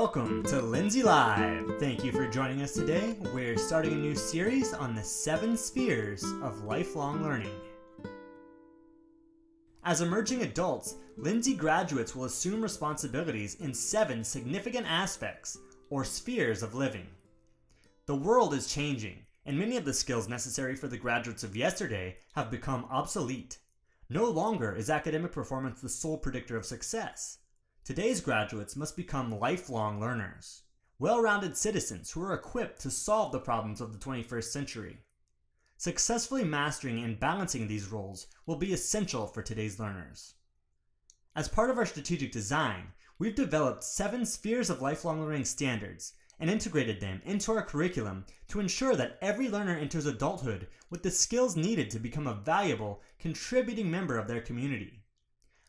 Welcome to Lindsay Live. Thank you for joining us today. We're starting a new series on the 7 spheres of lifelong learning. As emerging adults, Lindsay graduates will assume responsibilities in 7 significant aspects, or spheres of living. The world is changing, and many of the skills necessary for the graduates of yesterday have become obsolete. No longer is academic performance the sole predictor of success. Today's graduates must become lifelong learners, well-rounded citizens who are equipped to solve the problems of the 21st century. Successfully mastering and balancing these roles will be essential for today's learners. As part of our strategic design, we've developed 7 spheres of lifelong learning standards and integrated them into our curriculum to ensure that every learner enters adulthood with the skills needed to become a valuable, contributing member of their community.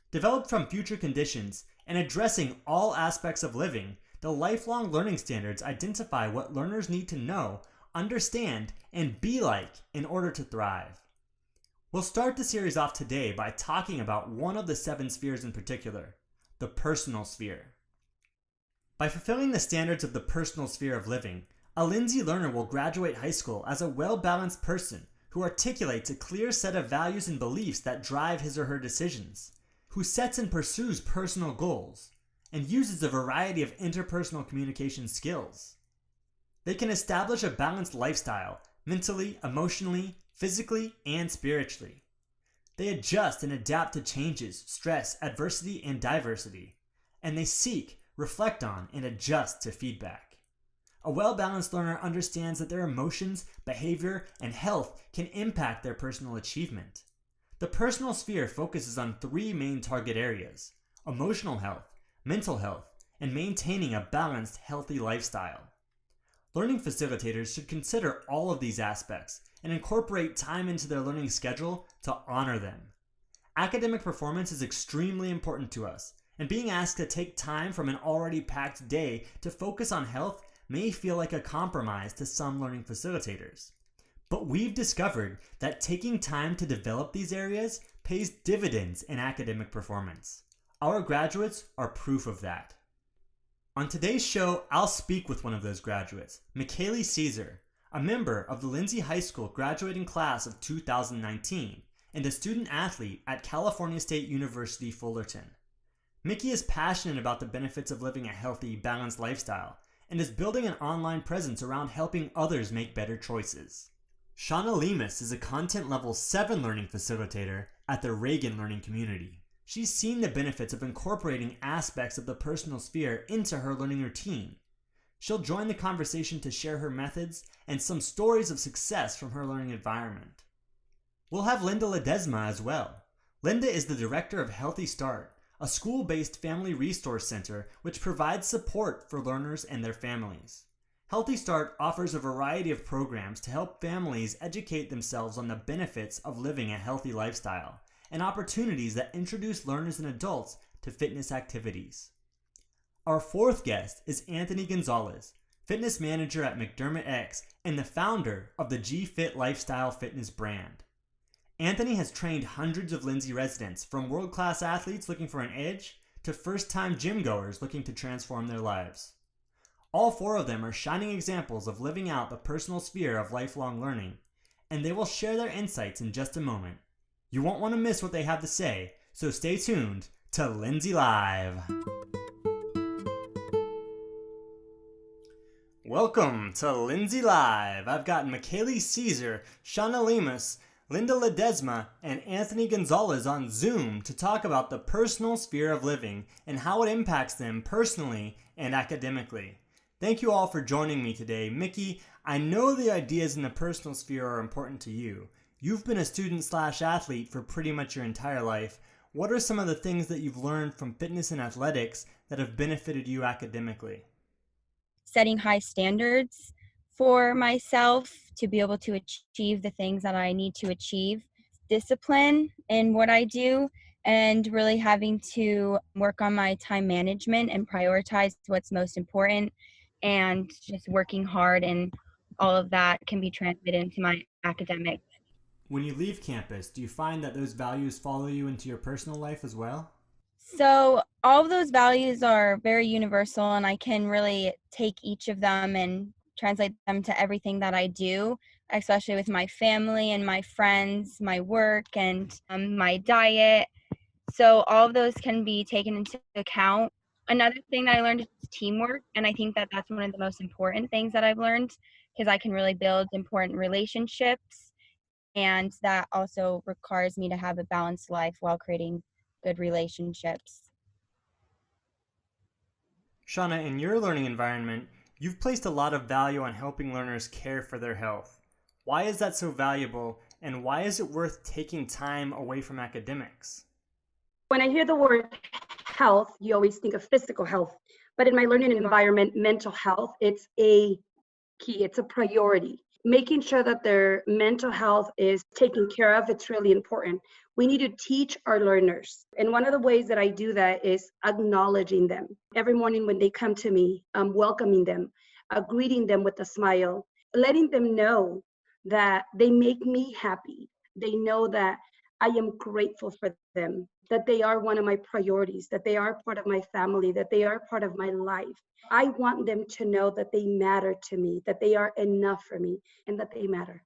Developed from future conditions and addressing all aspects of living, the lifelong learning standards identify what learners need to know, understand, and be like in order to thrive. We'll start the series off today by talking about one of the 7 spheres in particular, the personal sphere. By fulfilling the standards of the personal sphere of living, a Lindsay learner will graduate high school as a well-balanced person who articulates a clear set of values and beliefs that drive his or her decisions, who sets and pursues personal goals, and uses a variety of interpersonal communication skills. They can establish a balanced lifestyle, mentally, emotionally, physically, and spiritually. They adjust and adapt to changes, stress, adversity, and diversity, and they seek, reflect on, and adjust to feedback. A well-balanced learner understands that their emotions, behavior, and health can impact their personal achievement. The personal sphere focuses on 3 main target areas: emotional health, mental health, and maintaining a balanced, healthy lifestyle. Learning facilitators should consider all of these aspects and incorporate time into their learning schedule to honor them. Academic performance is extremely important to us, and being asked to take time from an already packed day to focus on health may feel like a compromise to some learning facilitators. But we've discovered that taking time to develop these areas pays dividends in academic performance. Our graduates are proof of that. On today's show, I'll speak with one of those graduates, McKaylie Caesar, a member of the Lindsay High School graduating class of 2019 and a student athlete at California State University, Fullerton. Mickey is passionate about the benefits of living a healthy, balanced lifestyle and is building an online presence around helping others make better choices. Shanna Lemus is a content level 7 learning facilitator at the Reagan Learning Community. She's seen the benefits of incorporating aspects of the personal sphere into her learning routine. She'll join the conversation to share her methods and some stories of success from her learning environment. We'll have L.Ledesma as well. Linda is the director of Healthy Start, a school-based family resource center which provides support for learners and their families. Healthy Start offers a variety of programs to help families educate themselves on the benefits of living a healthy lifestyle and opportunities that introduce learners and adults to fitness activities. Our 4th guest is Anthony Gonzalez, fitness manager at McDermott X and the founder of the G-Fit lifestyle fitness brand. Anthony has trained hundreds of Lindsay residents, from world-class athletes looking for an edge to first-time gym goers looking to transform their lives. All 4 of them are shining examples of living out the personal sphere of lifelong learning, and they will share their insights in just a moment. You won't want to miss what they have to say, so stay tuned to Lindsay Live. Welcome to Lindsay Live. I've got McKaylie Caesar, Shanna Lemus, L.Ledesma, and Anthony Gonzalez on Zoom to talk about the personal sphere of living and how it impacts them personally and academically. Thank you all for joining me today. Mickey, I know the ideas in the personal sphere are important to you. You've been a student/athlete for pretty much your entire life. What are some of the things that you've learned from fitness and athletics that have benefited you academically? Setting high standards for myself to be able to achieve the things that I need to achieve, discipline in what I do, and really having to work on my time management and prioritize what's most important, and just working hard, and all of that can be transmitted into my academics. When you leave campus, do you find that those values follow you into your personal life as well? So all of those values are very universal, and I can really take each of them and translate them to everything that I do, especially with my family and my friends, my work, and my diet. So all of those can be taken into account. Another thing that I learned is teamwork, and I think that that's one of the most important things that I've learned, because I can really build important relationships, and that also requires me to have a balanced life while creating good relationships. Shauna, in your learning environment, you've placed a lot of value on helping learners care for their health. Why is that so valuable, and why is it worth taking time away from academics? When I hear the word health, you always think of physical health. But in my learning environment, mental health, it's a key, it's a priority. Making sure that their mental health is taken care of, it's really important. We need to teach our learners. And one of the ways that I do that is acknowledging them. Every morning when they come to me, I'm welcoming them, greeting them with a smile, letting them know that they make me happy. They know that I am grateful for them, that they are one of my priorities, that they are part of my family, that they are part of my life. I want them to know that they matter to me, that they are enough for me, and that they matter.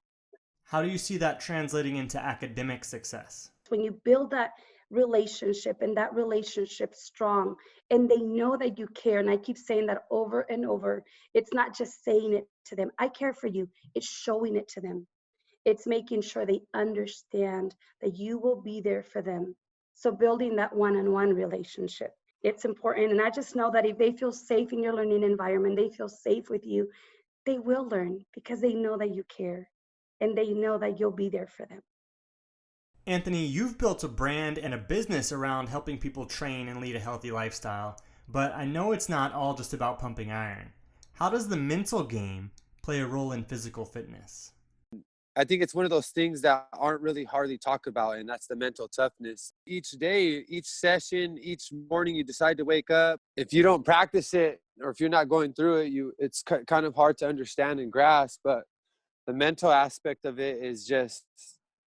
How do you see that translating into academic success? When you build that relationship and that relationship strong, and they know that you care, and I keep saying that over and over, it's not just saying it to them, I care for you, it's showing it to them. It's making sure they understand that you will be there for them. So building that one-on-one relationship, it's important. And I just know that if they feel safe in your learning environment, they feel safe with you, they will learn because they know that you care and they know that you'll be there for them. Anthony, you've built a brand and a business around helping people train and lead a healthy lifestyle, but I know it's not all just about pumping iron. How does the mental game play a role in physical fitness? I think it's one of those things that aren't really hardly talked about, and that's the mental toughness. Each day, each session, each morning you decide to wake up. If you don't practice it, or if you're not going through it, it's kind of hard to understand and grasp. But the mental aspect of it is just,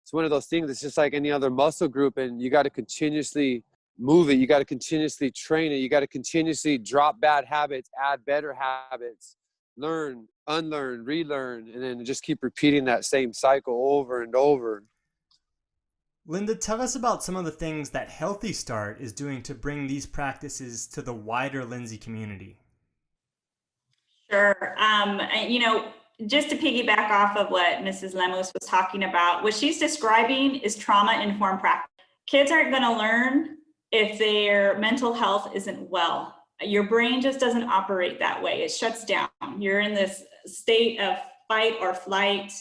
it's one of those things. It's just like any other muscle group, and you got to continuously move it. You got to continuously train it. You got to continuously drop bad habits, add better habits, learn, unlearn, relearn, and then just keep repeating that same cycle over and over. Linda, tell us about some of the things that Healthy Start is doing to bring these practices to the wider Lindsay community. Sure. Just to piggyback off of what Mrs. Lemus was talking about, what she's describing is trauma-informed practice. Kids aren't going to learn if their mental health isn't well. Your brain just doesn't operate that way. It shuts down. You're in this state of fight or flight,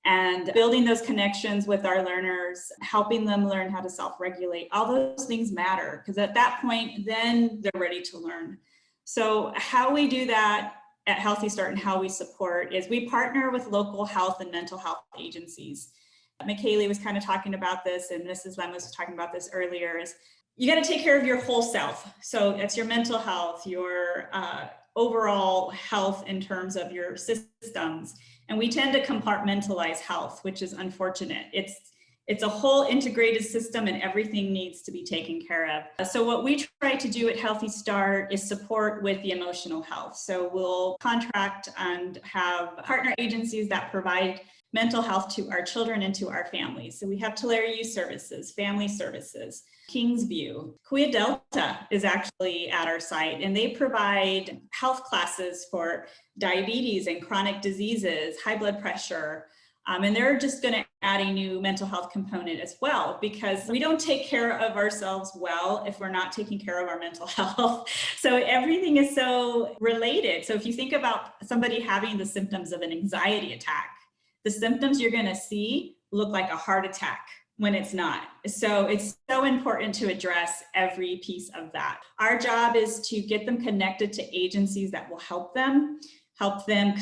and building those connections with our learners, helping them learn how to self-regulate, all those things matter, because at that point, then they're ready to learn. So how we do that at Healthy Start and how we support is we partner with local health and mental health agencies. McKaylie was kind of talking about this, and Mrs. Lemus was talking about this earlier, is you got to take care of your whole self. So it's your mental health, your overall health in terms of your systems. And we tend to compartmentalize health, which is unfortunate. It's a whole integrated system, and everything needs to be taken care of. So what we try to do at Healthy Start is support with the emotional health. So we'll contract and have partner agencies that provide mental health to our children and to our families. So we have Tulare Youth Services, Family Services, Kingsview. Kuya Delta is actually at our site, and they provide health classes for diabetes and chronic diseases, high blood pressure, and they're just going to add a new mental health component as well, because we don't take care of ourselves well if we're not taking care of our mental health. So everything is so related. So if you think about somebody having the symptoms of an anxiety attack, the symptoms you're going to see look like a heart attack when it's not. So it's so important to address every piece of that. Our job is to get them connected to agencies that will help them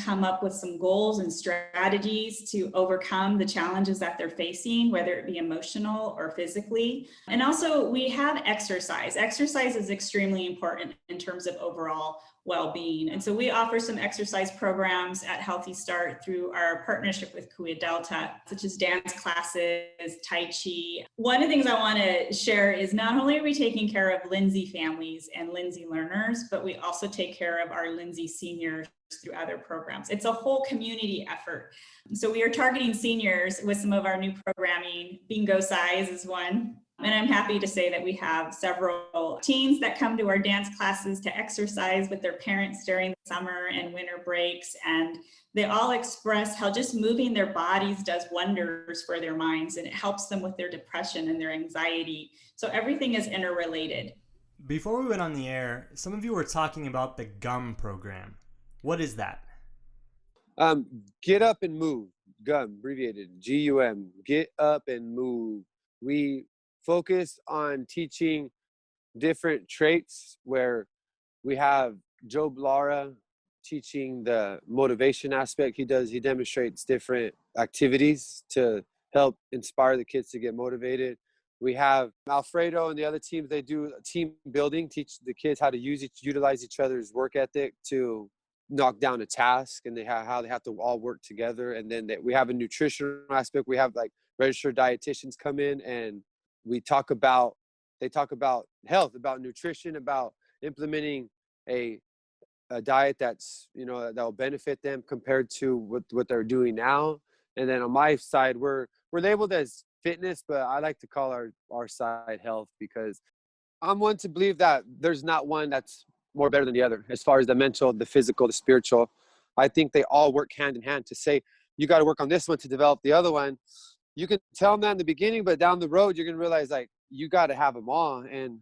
come up with some goals and strategies to overcome the challenges that they're facing, whether it be emotional or physically. And also we have exercise. Exercise is extremely important in terms of overall well-being. And so we offer some exercise programs at Healthy Start through our partnership with Kuya Delta, such as dance classes, Tai Chi. One of the things I want to share is not only are we taking care of Lindsay families and Lindsay learners, but we also take care of our Lindsay seniors through other programs. It's a whole community effort. So we are targeting seniors with some of our new programming. Bingo Size is one. And I'm happy to say that we have several teens that come to our dance classes to exercise with their parents during the summer and winter breaks. And they all express how just moving their bodies does wonders for their minds, and it helps them with their depression and their anxiety. So everything is interrelated. Before we went on the air, some of you were talking about the GUM program. What is that? Get up and move. GUM, abbreviated GUM. Get up and move. We focus on teaching different traits where we have Job Lara teaching the motivation aspect. He demonstrates different activities to help inspire the kids to get motivated. We have Alfredo and the other teams, they do team building, teach the kids how to utilize each other's work ethic to knock down a task, and how they have to all work together. And then we have a nutritional aspect. We have like registered dietitians come in, and they talk about health, about nutrition, about implementing a diet that's, that will benefit them compared to what they're doing now. And then on my side, we're labeled as fitness, but I like to call our side health, because I'm one to believe that there's not one that's more better than the other as far as the mental, the physical, the spiritual. I think they all work hand in hand. To say you got to work on this one to develop the other one, you can tell them that in the beginning, but down the road you're gonna realize like you got to have them all. And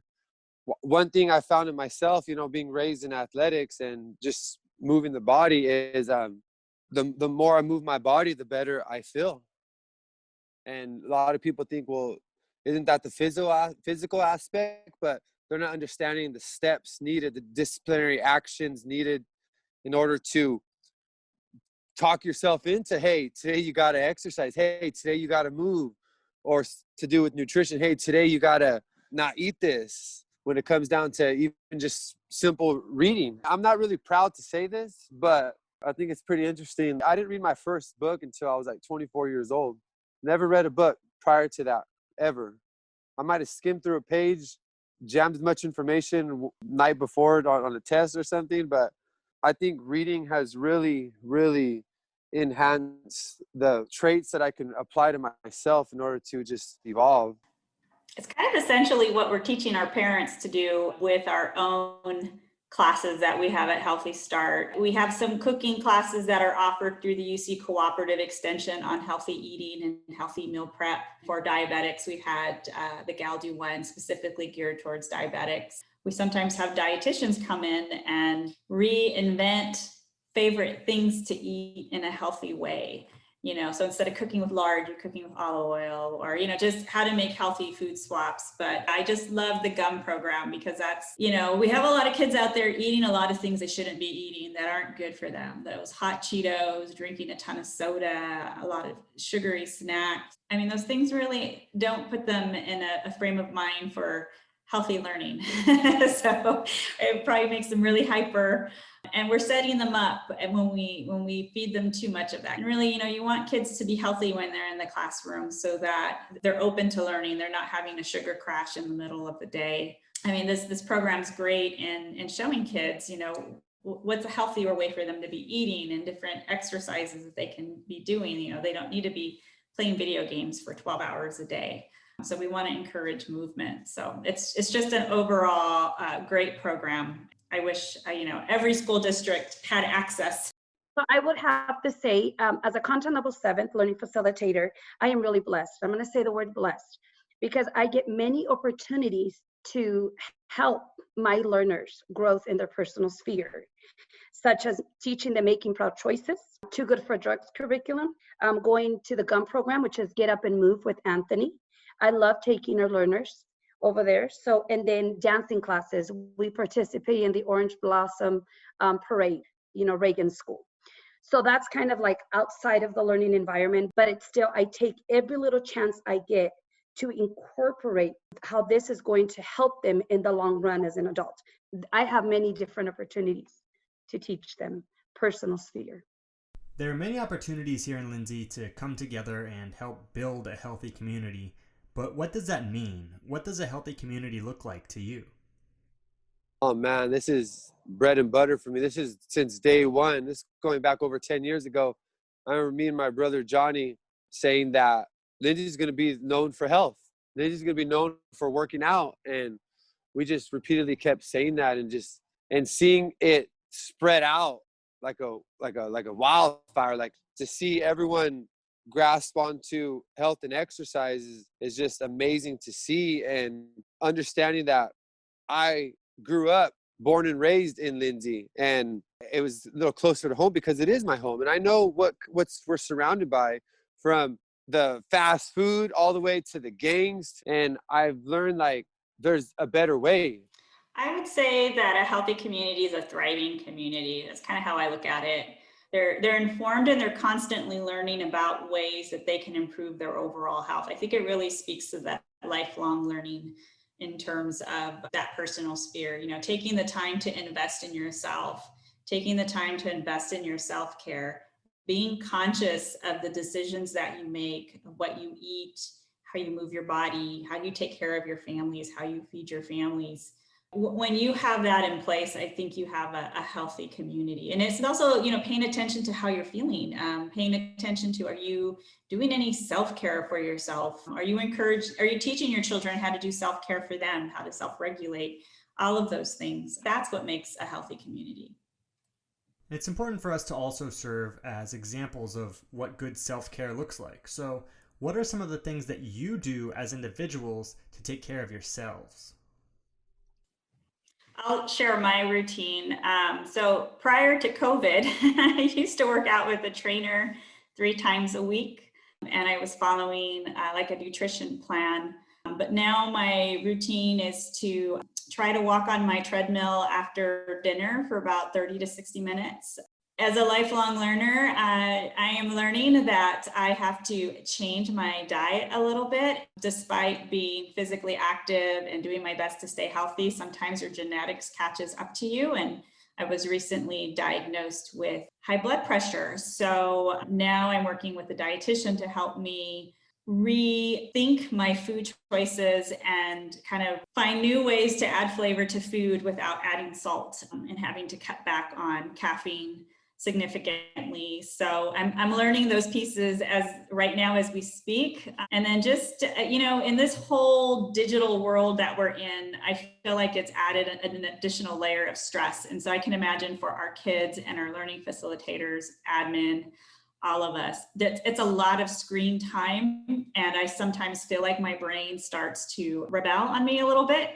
one thing I found in myself, being raised in athletics and just moving the body, is the more I move my body, the better I feel. And a lot of people think, well, isn't that the physical aspect? But they're not understanding the steps needed, the disciplinary actions needed in order to talk yourself into, hey, today you got to exercise. Hey, today you got to move. Or to do with nutrition, hey, today you got to not eat this, when it comes down to even just simple reading. I'm not really proud to say this, but I think it's pretty interesting. I didn't read my first book until I was like 24 years old. Never read a book prior to that, ever. I might have skimmed through a page, jammed as much information night before on a test or something, but I think reading has really, really enhanced the traits that I can apply to myself in order to just evolve. It's kind of essentially what we're teaching our parents to do with our own classes that we have at Healthy Start. We have some cooking classes that are offered through the UC Cooperative Extension on healthy eating and healthy meal prep for diabetics. We've had the Gal do one specifically geared towards diabetics. We sometimes have dietitians come in and reinvent favorite things to eat in a healthy way. So instead of cooking with lard, you're cooking with olive oil, or, just how to make healthy food swaps. But I just love the GUM program because that's, we have a lot of kids out there eating a lot of things they shouldn't be eating that aren't good for them. Those hot Cheetos, drinking a ton of soda, a lot of sugary snacks. I mean, those things really don't put them in a frame of mind for healthy learning. So it probably makes them really hyper. And we're setting them up when we feed them too much of that. And really, you want kids to be healthy when they're in the classroom so that they're open to learning. They're not having a sugar crash in the middle of the day. I mean, this program's great in showing kids, what's a healthier way for them to be eating and different exercises that they can be doing. They don't need to be playing video games for 12 hours a day. So we want to encourage movement. So it's just an overall great program. I wish, every school district had access. So I would have to say, as a content level 7th learning facilitator, I am really blessed. I'm going to say the word blessed because I get many opportunities to help my learners growth in their personal sphere, such as teaching them making proud choices, Too Good for Drugs curriculum, going to the GUM program, which is Get Up and Move with Anthony. I love taking our learners over there. So, and then dancing classes. We participate in the Orange Blossom Parade, Reagan School. So that's kind of like outside of the learning environment, but it's still, I take every little chance I get to incorporate how this is going to help them in the long run as an adult. I have many different opportunities to teach them personal sphere. There are many opportunities here in Lindsay to come together and help build a healthy community, but what does that mean? What does a healthy community look like to you? Oh man, this is bread and butter for me. This is since day one. This is going back over 10 years ago. I remember me and my brother Johnny saying that Lindsay's going to be known for health. Lindsay's going to be known for working out. And we just repeatedly kept saying that and seeing it spread out like a wildfire, like to see everyone grasp onto health and exercise is just amazing to see. And understanding that I grew up born and raised in Lindsay, and it was a little closer to home because it is my home. And I know what we're surrounded by, from the fast food all the way to the gangs. And I've learned like there's a better way. I would say that a healthy community is a thriving community. That's kind of how I look at it. They're informed and they're constantly learning about ways that they can improve their overall health. I think it really speaks to that lifelong learning in terms of that personal sphere, you know, taking the time to invest in yourself, taking the time to invest in your self-care, being conscious of the decisions that you make, of what you eat, how you move your body, how you take care of your families, how you feed your families. When you have that in place, I think you have a healthy community. And it's also, you know, paying attention to how you're feeling, paying attention to, are you doing any self-care for yourself? Are you teaching your children how to do self-care for them, how to self-regulate, all of those things? That's what makes a healthy community. It's important for us to also serve as examples of what good self-care looks like. So what are some of the things that you do as individuals to take care of yourselves? I'll share my routine. So prior to COVID, I used to work out with a trainer 3 times a week, and I was following like a nutrition plan. But now my routine is to try to walk on my treadmill after dinner for about 30 to 60 minutes. As a lifelong learner, I am learning that I have to change my diet a little bit. Despite being physically active and doing my best to stay healthy, sometimes your genetics catches up to you. And I was recently diagnosed with high blood pressure. So now I'm working with a dietitian to help me rethink my food choices and kind of find new ways to add flavor to food without adding salt and having to cut back on caffeine significantly. So I'm learning those pieces as right now as we speak. And then just, you know, in this whole digital world that we're in, I feel like it's added an additional layer of stress. And so I can imagine for our kids and our learning facilitators, admin, all of us, that it's a lot of screen time. And I sometimes feel like my brain starts to rebel on me a little bit.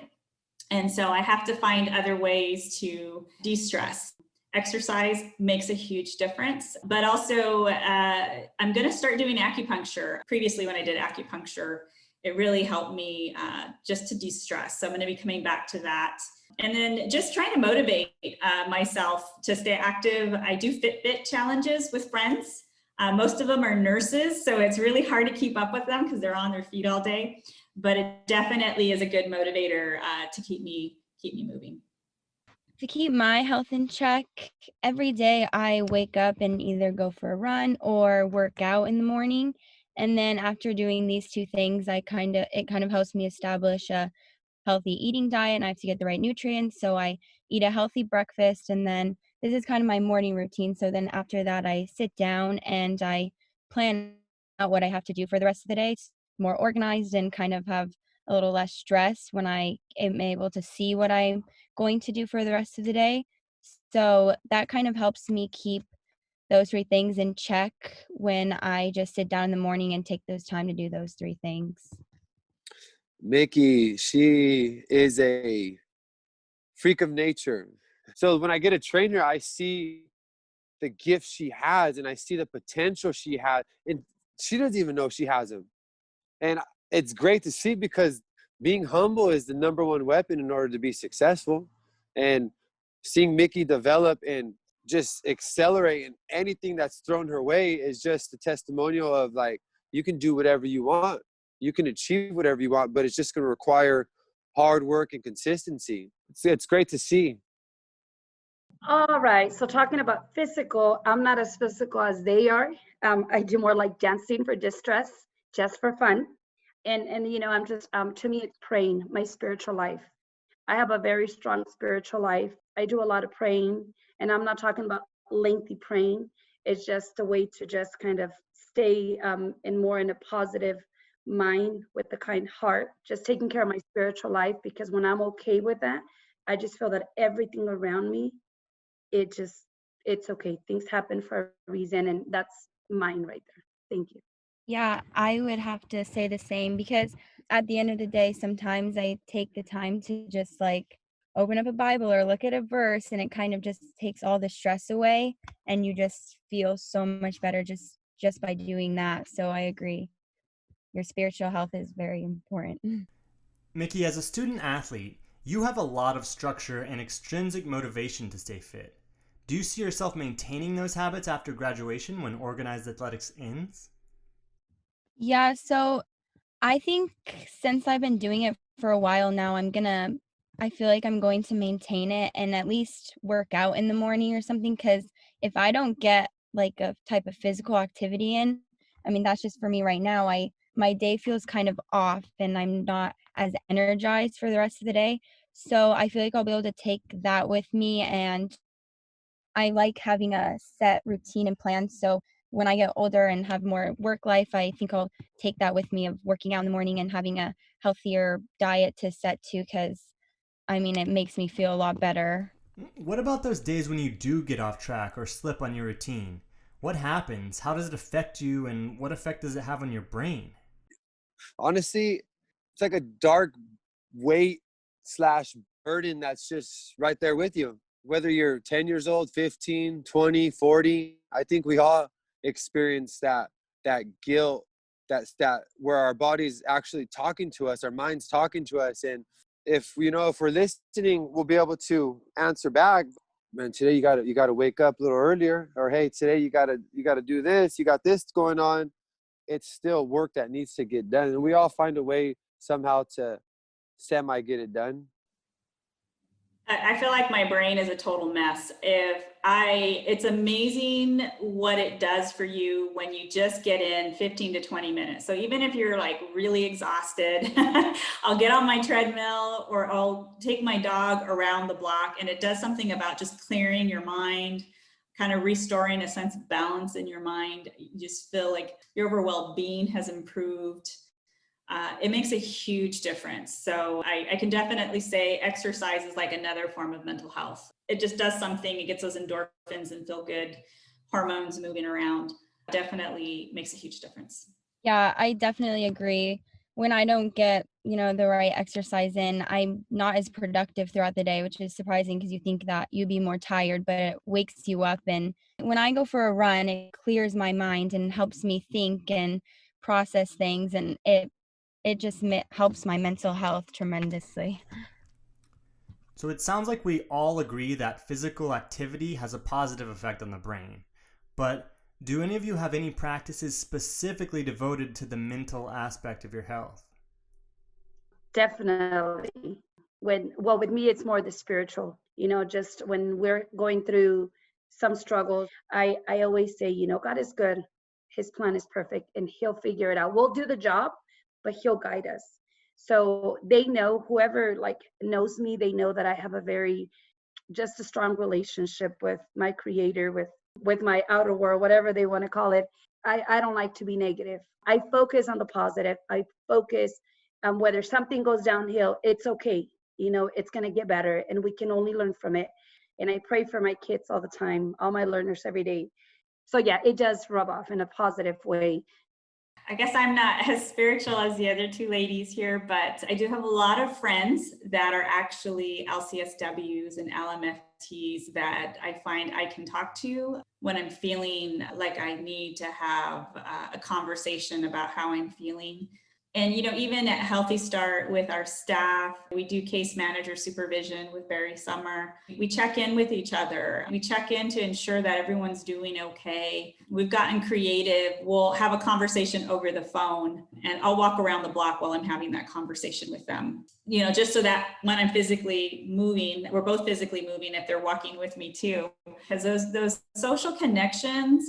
And so I have to find other ways to de-stress. Exercise makes a huge difference, but also I'm going to start doing acupuncture. Previously, when I did acupuncture, it really helped me just to de-stress. So I'm going to be coming back to that. And then just trying to motivate myself to stay active. I do Fitbit challenges with friends. Most of them are nurses, so it's really hard to keep up with them because they're on their feet all day. But it definitely is a good motivator to keep me moving. To keep my health in check, every day I wake up and either go for a run or work out in the morning. And then after doing these 2 things, it kind of helps me establish a healthy eating diet, and I have to get the right nutrients. So I eat a healthy breakfast, and then this is kind of my morning routine. So then after that, I sit down and I plan out what I have to do for the rest of the day. It's more organized and kind of have a little less stress when I am able to see what I'm going to do for the rest of the day. So that kind of helps me keep those 3 things in check when I just sit down in the morning and take those time to do those 3 things. Mickey, she is a freak of nature. So when I get a trainer, I see the gift she has and I see the potential she has, and she doesn't even know she has them. And it's great to see, because being humble is the number 1 weapon in order to be successful. And seeing Mickey develop and just accelerate in anything that's thrown her way is just a testimonial of, like, you can do whatever you want. You can achieve whatever you want, but it's just going to require hard work and consistency. It's great to see. All right. So talking about physical, I'm not as physical as they are. I do more like dancing for distress, just for fun. And I'm just to me it's praying, my spiritual life. I have a very strong spiritual life. I do a lot of praying, and I'm not talking about lengthy praying. It's just a way to just kind of stay in a positive mind with a kind heart, just taking care of my spiritual life, because when I'm okay with that, I just feel that everything around me, it just, it's okay. Things happen for a reason, and that's mine right there. Thank you. Yeah, I would have to say the same because at the end of the day, sometimes I take the time to just like open up a Bible or look at a verse and it kind of just takes all the stress away and you just feel so much better just by doing that. So I agree. Your spiritual health is very important. Mickey, as a student athlete, you have a lot of structure and extrinsic motivation to stay fit. Do you see yourself maintaining those habits after graduation when organized athletics ends? Yeah, so I think since I've been doing it for a while now, I feel like I'm going to maintain it and at least work out in the morning or something. Because if I don't get like a type of physical activity in, I mean, that's just for me right now. My day feels kind of off and I'm not as energized for the rest of the day. So I feel like I'll be able to take that with me and I like having a set routine and plan. So when I get older and have more work life, I think I'll take that with me of working out in the morning and having a healthier diet to set to because I mean, it makes me feel a lot better. What about those days when you do get off track or slip on your routine? What happens? How does it affect you, and what effect does it have on your brain? Honestly, it's like a dark weight slash burden that's just right there with you. Whether you're 10 years old, 15, 20, 40, I think we all experience that guilt, that where our body's actually talking to us, our mind's talking to us. And if we're listening, we'll be able to answer back. Man, today you gotta wake up a little earlier, or hey, today you gotta do this, you got this going on. It's still work that needs to get done, and we all find a way somehow to semi get it done. I feel like my brain is a total mess. It's amazing what it does for you when you just get in 15 to 20 minutes. So even if you're like really exhausted, I'll get on my treadmill or I'll take my dog around the block, and it does something about just clearing your mind, kind of restoring a sense of balance in your mind. You just feel like your overall being has improved. It makes a huge difference. So I can definitely say exercise is like another form of mental health. It just does something. It gets those endorphins and feel good hormones moving around. Definitely makes a huge difference. Yeah, I definitely agree. When I don't get, the right exercise in, I'm not as productive throughout the day, which is surprising because you think that you'd be more tired, but it wakes you up. And when I go for a run, it clears my mind and helps me think and process things. And it just helps my mental health tremendously. So it sounds like we all agree that physical activity has a positive effect on the brain. But do any of you have any practices specifically devoted to the mental aspect of your health? Definitely. With me, it's more the spiritual, just when we're going through some struggles, I always say, God is good. His plan is perfect and he'll figure it out. We'll do the job, but he'll guide us. So they know, whoever like knows me, they know that I have just a strong relationship with my creator, with my outer world, whatever they want to call it. I don't like to be negative. I focus on the positive. I focus on whether something goes downhill, it's okay. It's going to get better and we can only learn from it. And I pray for my kids all the time, all my learners every day. So yeah, it does rub off in a positive way. I guess I'm not as spiritual as the other two ladies here, but I do have a lot of friends that are actually LCSWs and LMFTs that I find I can talk to when I'm feeling like I need to have a conversation about how I'm feeling. And, even at Healthy Start with our staff, we do case manager supervision with Barry Summer. We check in with each other. We check in to ensure that everyone's doing okay. We've gotten creative. We'll have a conversation over the phone, and I'll walk around the block while I'm having that conversation with them. Just so that when I'm physically moving, we're both physically moving if they're walking with me too, because those social connections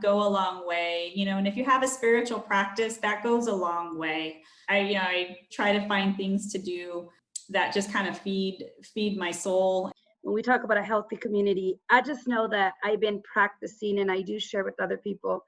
go a long way, and if you have a spiritual practice, that goes a long way. I try to find things to do that just kind of feed my soul. When we talk about a healthy community, I just know that I've been practicing, and I do share with other people.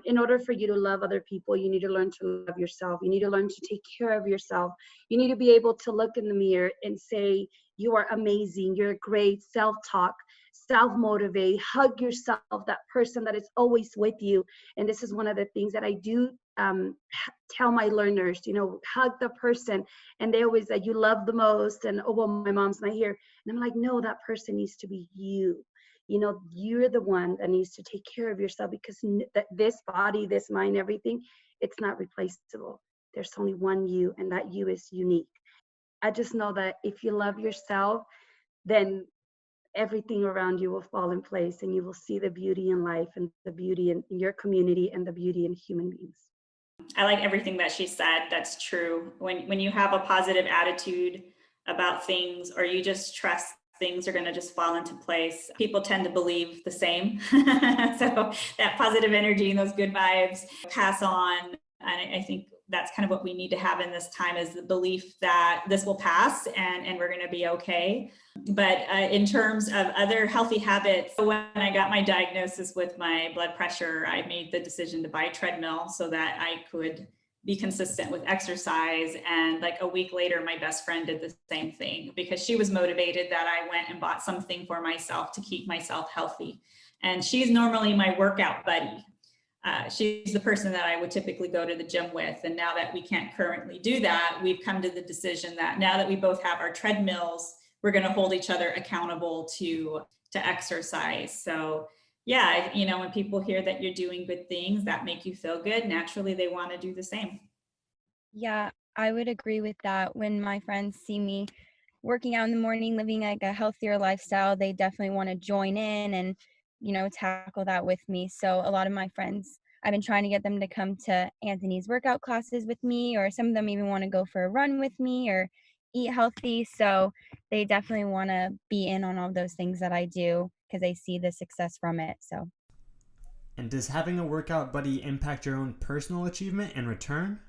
In order for you to love other people, you need to learn to love yourself. You need to learn to take care of yourself. You need to be able to look in the mirror and say, you are amazing, you're great, self-talk, self-motivate, hug yourself, that person that is always with you. And this is one of the things that I do tell my learners, hug the person. And they always say, you love the most. And, oh, well, my mom's not here. And I'm like, no, that person needs to be you. You're the one that needs to take care of yourself, because this body, this mind, everything, it's not replaceable. There's only one you, and that you is unique. I just know that if you love yourself, then everything around you will fall in place, and you will see the beauty in life, and the beauty in your community, and the beauty in human beings. I like everything that she said. That's true. When you have a positive attitude about things, or you just trust things are going to just fall into place, people tend to believe the same. So that positive energy and those good vibes pass on. And I think that's kind of what we need to have in this time, is the belief that this will pass and we're going to be okay. But in terms of other healthy habits, when I got my diagnosis with my blood pressure, I made the decision to buy a treadmill so that I could be consistent with exercise. And like a week later, my best friend did the same thing, because she was motivated that I went and bought something for myself to keep myself healthy. And she's normally my workout buddy. She's the person that I would typically go to the gym with. And now that we can't currently do that, we've come to the decision that now that we both have our treadmills, we're going to hold each other accountable to exercise. So yeah, when people hear that you're doing good things that make you feel good, naturally they want to do the same. Yeah, I would agree with that. When my friends see me working out in the morning, living like a healthier lifestyle, they definitely want to join in and, tackle that with me. So a lot of my friends, I've been trying to get them to come to Anthony's workout classes with me, or some of them even want to go for a run with me or eat healthy. So they definitely want to be in on all those things that I do, because they see the success from it. So. And does having a workout buddy impact your own personal achievement in return?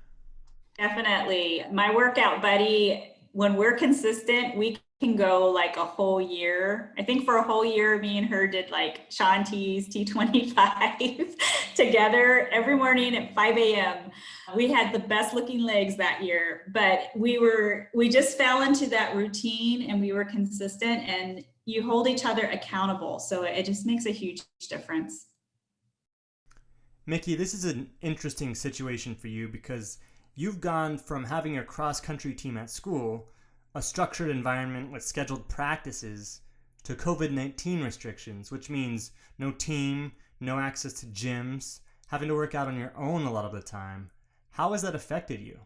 Definitely. My workout buddy, when we're consistent, we can go like a whole year. I think for a whole year, me and her did like Shanti's T25 together every morning at 5 a.m. We had the best looking legs that year, but we just fell into that routine, and we were consistent, and you hold each other accountable. So it just makes a huge difference. Mickey, this is an interesting situation for you, because you've gone from having a cross-country team at school, a structured environment with scheduled practices, to COVID-19 restrictions, which means no team, no access to gyms, having to work out on your own a lot of the time. How has that affected you?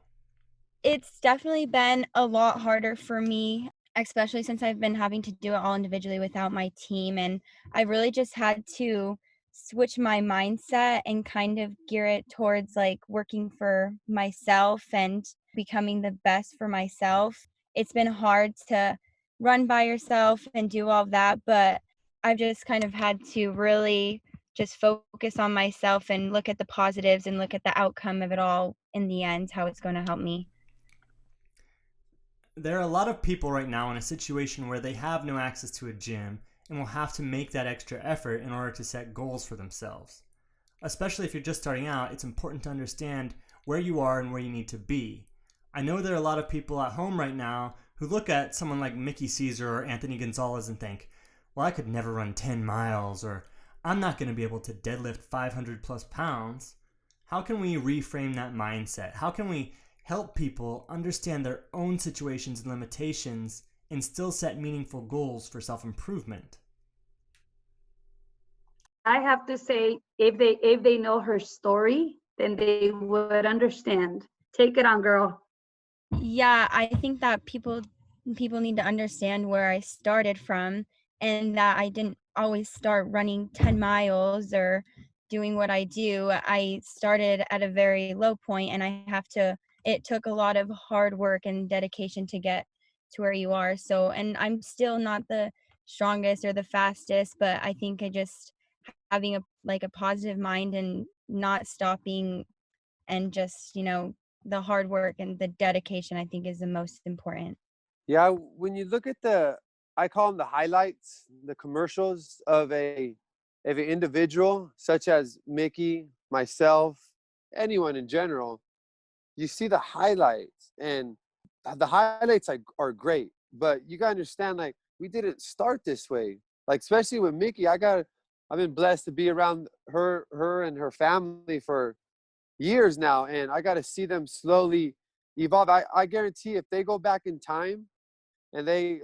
It's definitely been a lot harder for me, especially since I've been having to do it all individually without my team. And I really just had to switch my mindset and kind of gear it towards like working for myself and becoming the best for myself. It's been hard to run by yourself and do all that, but I've just kind of had to really just focus on myself and look at the positives and look at the outcome of it all in the end, how it's going to help me. There are a lot of people right now in a situation where they have no access to a gym and will have to make that extra effort in order to set goals for themselves. Especially if you're just starting out, it's important to understand where you are and where you need to be. I know there are a lot of people at home right now who look at someone like McKaylie Caesar or Anthony Gonzalez and think, well, I could never run 10 miles, or I'm not going to be able to deadlift 500 plus pounds. How can we reframe that mindset? How can we help people understand their own situations and limitations and still set meaningful goals for self-improvement? I have to say, if they know her story, then they would understand Take it on, girl. Yeah, I think that people need to understand where I started from, and that I didn't always start running 10 miles or doing what I do. I started at a very low point, and it took a lot of hard work and dedication to get to where you are. So, and I'm still not the strongest or the fastest, but I think I just having a positive mind and not stopping, and just, the hard work and the dedication, I think, is the most important. Yeah, when you look at I call them the highlights, the commercials of an individual, such as Mickey, myself, anyone in general, you see the highlights, and the highlights are great. But you gotta understand, like, we didn't start this way. Like, especially with Mickey, I've been blessed to be around her and her family for years now, and I got to see them slowly evolve. I guarantee if they go back in time, and I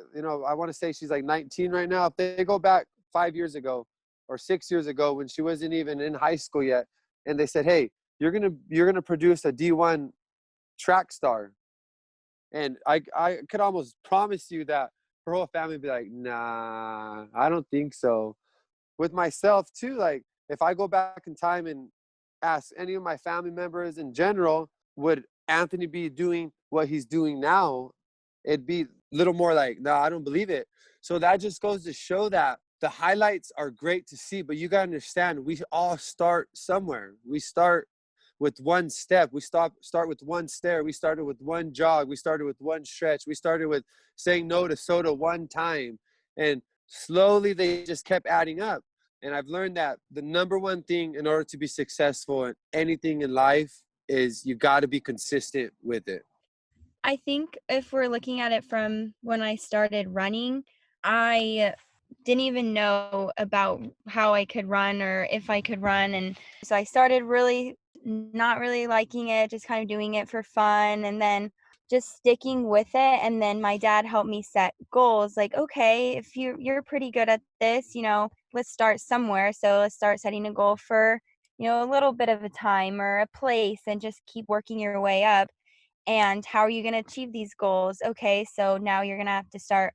want to say she's like 19 right now. If they go back 5 years ago or 6 years ago when she wasn't even in high school yet, and they said, "Hey, you're gonna produce a D1 track star," and I could almost promise you that her whole family would be like, "Nah, I don't think so." With myself too, like, if I go back in time and ask any of my family members in general, would Anthony be doing what he's doing now? It'd be a little more like, no, I don't believe it. So that just goes to show that the highlights are great to see, but you got to understand, we all start somewhere. We start with one step. We start with one stair. We started with one jog. We started with one stretch. We started with saying no to soda one time. And slowly they just kept adding up. And I've learned that the number one thing in order to be successful in anything in life is you got to be consistent with it. I think if we're looking at it from when I started running, I didn't even know about how I could run or if I could run. And so I started really not really liking it, just kind of doing it for fun, and then just sticking with it. And then my dad helped me set goals, like, okay, if you're pretty good at this, let's start somewhere. So let's start setting a goal for, a little bit of a time or a place, and just keep working your way up. And how are you going to achieve these goals? Okay, so now you're going to have to start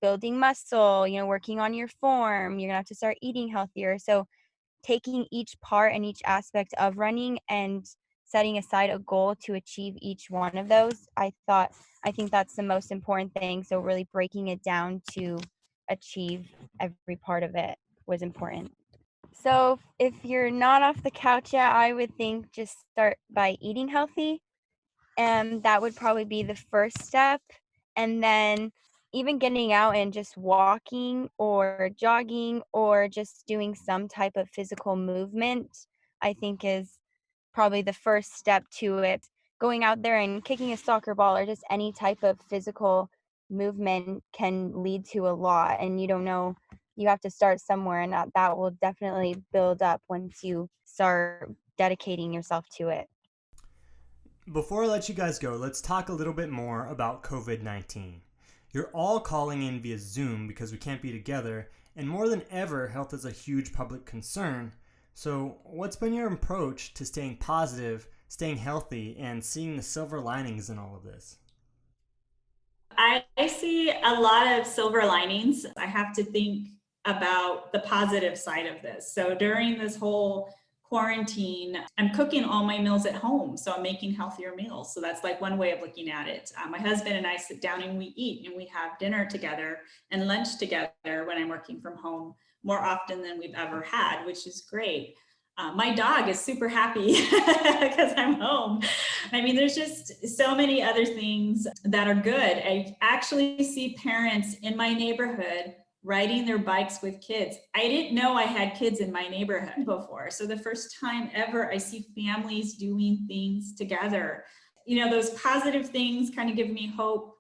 building muscle, working on your form. You're going to have to start eating healthier. So taking each part and each aspect of running and setting aside a goal to achieve each one of those, I think that's the most important thing. So really breaking it down to achieve every part of it was important. So if you're not off the couch yet, I would think just start by eating healthy, and that would probably be the first step. And then even getting out and just walking or jogging or just doing some type of physical movement, I think, is probably the first step to it. Going out there and kicking a soccer ball or just any type of physical movement can lead to a lot, and you don't know, you have to start somewhere, and that will definitely build up once you start dedicating yourself to it. Before I let you guys go, let's talk a little bit more about COVID-19. You're all calling in via Zoom because we can't be together, and more than ever, health is a huge public concern. So, what's been your approach to staying positive, staying healthy, and seeing the silver linings in all of this? I see a lot of silver linings. I have to think about the positive side of this. So during this whole quarantine, I'm cooking all my meals at home. So I'm making healthier meals. So that's like one way of looking at it. My husband and I sit down and we eat and we have dinner together and lunch together when I'm working from home more often than we've ever had, which is great. My dog is super happy because I'm home. I mean, there's just so many other things that are good. I actually see parents in my neighborhood riding their bikes with kids. I didn't know I had kids in my neighborhood before. So the first time ever I see families doing things together. Those positive things kind of give me hope.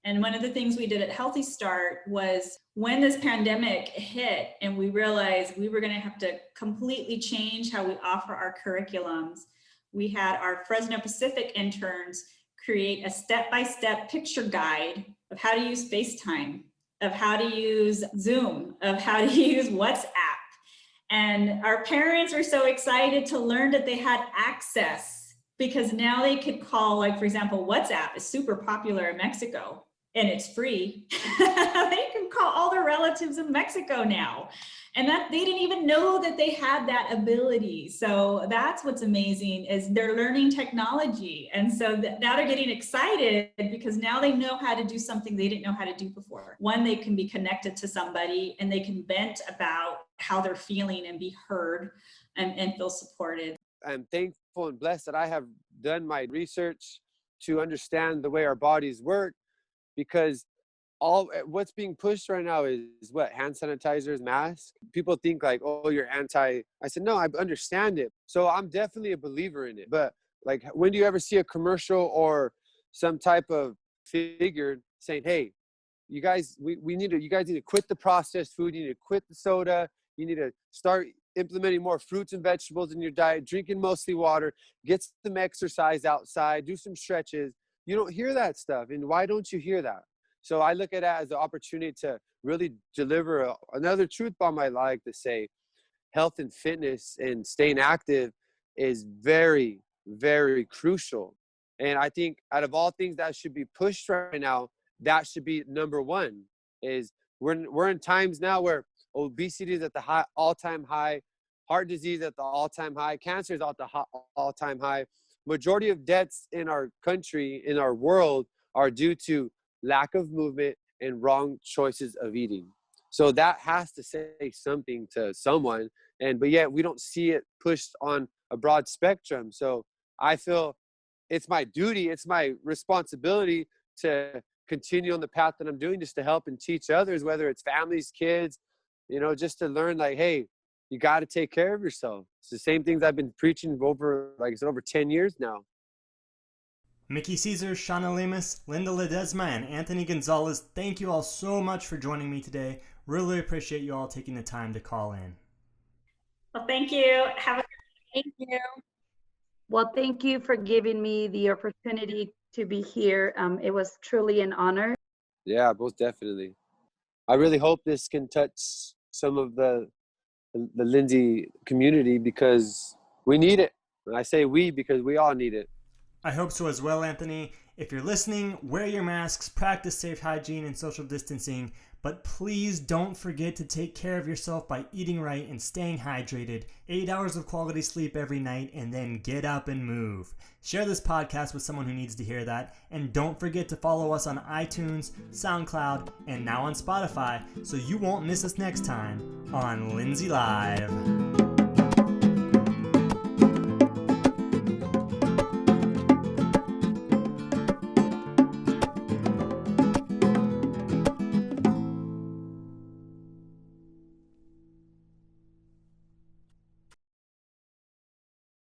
And one of the things we did at Healthy Start was when this pandemic hit and we realized we were going to have to completely change how we offer our curriculums, we had our Fresno Pacific interns create a step-by-step picture guide of how to use FaceTime, of how to use Zoom, of how to use WhatsApp. And our parents were so excited to learn that they had access because now they could call, like, for example, WhatsApp is super popular in Mexico and it's free. They can call all their relatives in Mexico now. And that they didn't even know that they had that ability. So that's what's amazing, is they're learning technology. And so now they're getting excited because now they know how to do something they didn't know how to do before. One, they can be connected to somebody and they can vent about how they're feeling and be heard and feel supported. I'm thankful and blessed that I have done my research to understand the way our bodies work, because all what's being pushed right now is what? Hand sanitizers, masks. People think like, oh, you're anti. I said, no, I understand it. So I'm definitely a believer in it. But like, when do you ever see a commercial or some type of figure saying, hey, you guys, you guys need to quit the processed food. You need to quit the soda. You need to start implementing more fruits and vegetables in your diet, drinking mostly water, get some exercise outside, do some stretches. You don't hear that stuff. And why don't you hear that? So I look at it as an opportunity to really deliver another truth bomb. I like to say health and fitness and staying active is very, very crucial. And I think out of all things that should be pushed right now, that should be number one. Is we're in times now where obesity is at the all-time high, heart disease at the all-time high, cancer is at the all-time high. Majority of deaths in our country, in our world, are due to lack of movement and wrong choices of eating. So that has to say something to someone, but yet we don't see it pushed on a broad spectrum. So I feel it's my duty, it's my responsibility to continue on the path that I'm doing, just to help and teach others, whether it's families, kids, just to learn like, hey, you got to take care of yourself. It's the same things I've been preaching over, like I said, over 10 years now. McKaylie Caesar, Shanna Lemus, L.Ledesma, and Anthony Gonzalez, thank you all so much for joining me today. Really appreciate you all taking the time to call in. Well, thank you. Thank you. Well, thank you for giving me the opportunity to be here. It was truly an honor. Yeah, most definitely. I really hope this can touch some of the Lindsay community, because we need it. And I say we because we all need it. I hope so as well, Anthony. If you're listening, wear your masks, practice safe hygiene and social distancing, but please don't forget to take care of yourself by eating right and staying hydrated, 8 hours of quality sleep every night, and then get up and move. Share this podcast with someone who needs to hear that, and don't forget to follow us on iTunes, SoundCloud, and now on Spotify so you won't miss us next time on Lindsay Live.